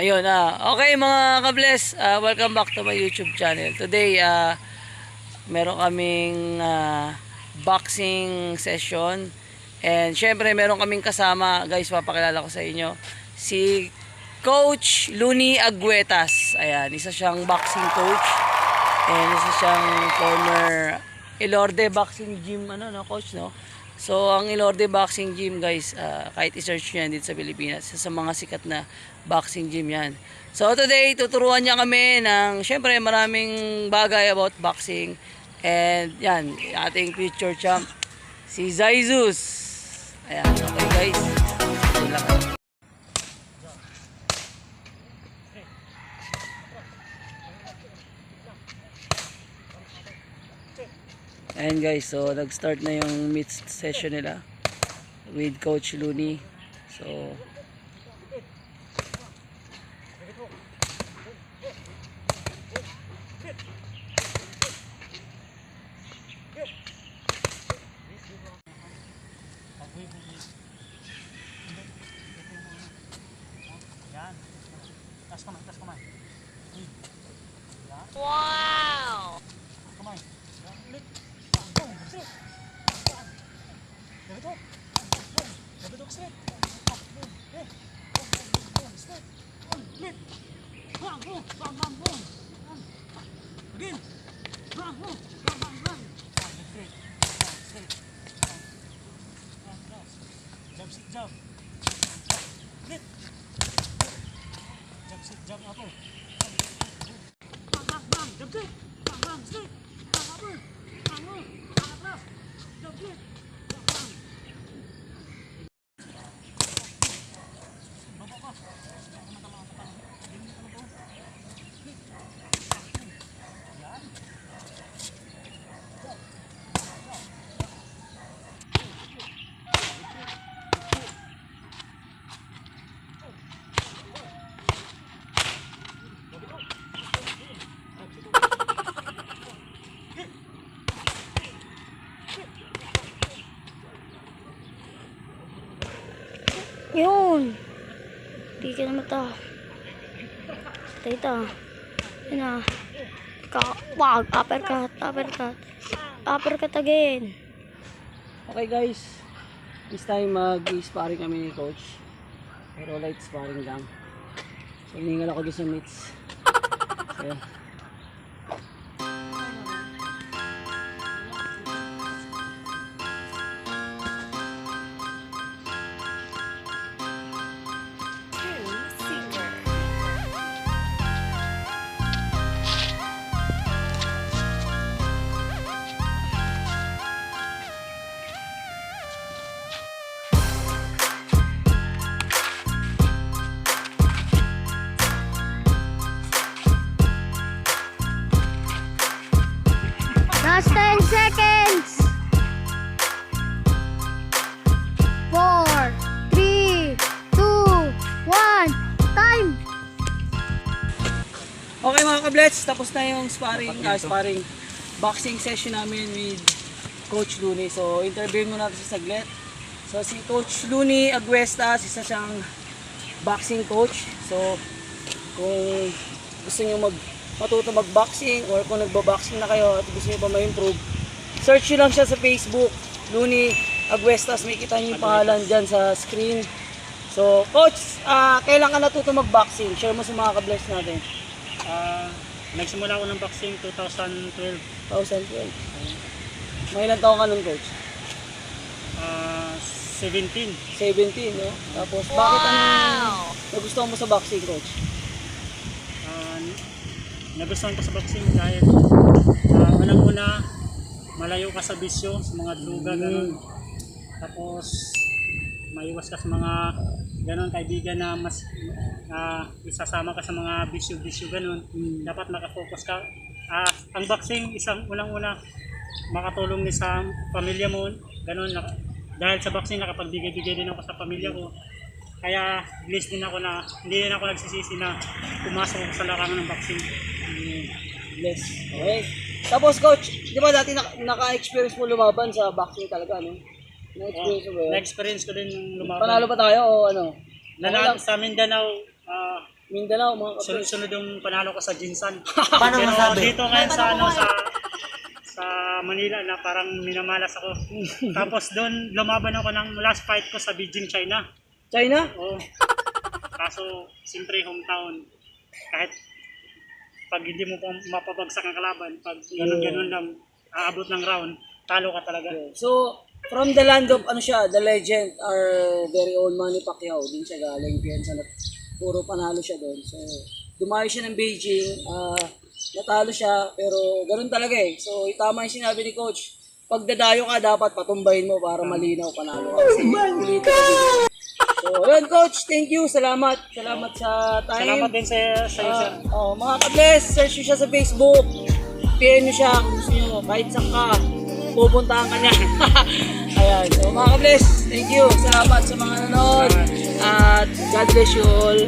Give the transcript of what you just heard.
Ayun, okay mga ka-bless, welcome back to my YouTube channel. Today, meron kaming boxing session. And syempre, meron kaming kasama, guys, papakilala ko sa inyo. Si Coach Looney Aguetas. Ayan, isa siyang boxing coach. And isa siyang former Elorde Boxing Gym, coach, no? So, ang Elorde Boxing Gym, guys, kahit i-search nyo yan dito sa Pilipinas, sa mga sikat na boxing gym yan. So, today, tuturuan niya kami ng, syempre, maraming bagay about boxing. And, yan, ating future champ, si Zaizus. Ayan, okay, guys. Ayan guys, so nag-start na yung meet session nila with Coach Looney. So wow! Jump. Lit. Jump up. Bang. Jump sit. Bang. Stick. Bang upper. Bang up. Bang atras. Jump sit. Bang. Baba pa. Yan. Yun! Di ka naman ta. Tayta. Yun na. Wag! Uppercut again. okay guys, this time mag-sparring kami ni Coach. Pero light sparring lang. So hiningal ako sa meets. So, Last 10 seconds. 4, 3, 2, 1. Time. okay mga ka-bless, tapos na yung sparring boxing session namin with Coach Looney. So interviewin mo natin sa saglit. So si Coach Looney Aguetas, isa siyang boxing coach. So kung gusto niyo matuto mag-boxing or kung nagba-boxing na kayo at gusto niyo pa ma-improve, search nyo lang siya sa Facebook, Looney Aguetas. May kita niyo yung pangalan dyan sa screen. So, Coach, kailan ka natuto mag-boxing? Share mo sa mga ka-bless natin. Nagsimula ako ng boxing 2012. 2012. May ilang taon ka nun, Coach? 17. 17, no? Tapos, bakit nagustuhan mo sa boxing, Coach? Nagustuhan ko sa boxing dahil unang-una malayo ka sa bisyo, sa mga droga, ganun. Tapos maiwas ka sa mga ganun kaibigan na mas isasama ka sa mga bisyo ganun. Dapat nakafocus ka. Ang boxing, isang unang-una makatulong din sa pamilya mo, ganun. Dahil sa boxing nakapagbigay-bigay din ako sa pamilya ko. Kaya blessed din ako na hindi din ako nagsisisi na pumasok ako sa larangan ng boxing. Bless. Okay. Tapos, Coach, di ba dati naka-experience mo lumaban sa boxing talaga, no? Na-experience mo ba yun? Na-experience ko din yung lumaban. Panalo ba tayo o ano? Nanalo sa Mindanao, Mindanao, mga kabless. Sunod-sunod yung panalo ko sa Jinsan. Paano Pero masabi? dito ngayon sa sa Manila na parang minamalas ako. Tapos doon lumaban ako ng last fight ko sa Beijing, China. China? Oo. Kaso siyempre hometown. Kahit pag hindi mo pa mapabagsak ang kalaban, pag ganun-ganun lang aabot ng round, talo ka talaga. So, from the land of, ano siya, the legend, our very own Manny Pacquiao, din siya galing, piyansa na puro panalo siya doon. So, dumayo siya ng Beijing, natalo siya, pero ganun talaga eh. So, tama yung sinabi ni Coach, pag dadayo ka, dapat patumbahin mo para malinaw panalo ka. Kasi, ulitin ka din. So, yun Coach, thank you, salamat. Salamat sa time. Salamat din sa iyo, sir. Mga ka-bless, search nyo siya sa Facebook. PM nyo siya kung gusto nyo. Kahit saan ka, pupuntahan ka niya. Ayan. So mga ka-bless, thank you. Salamat sa mga nanonood. At God bless you all.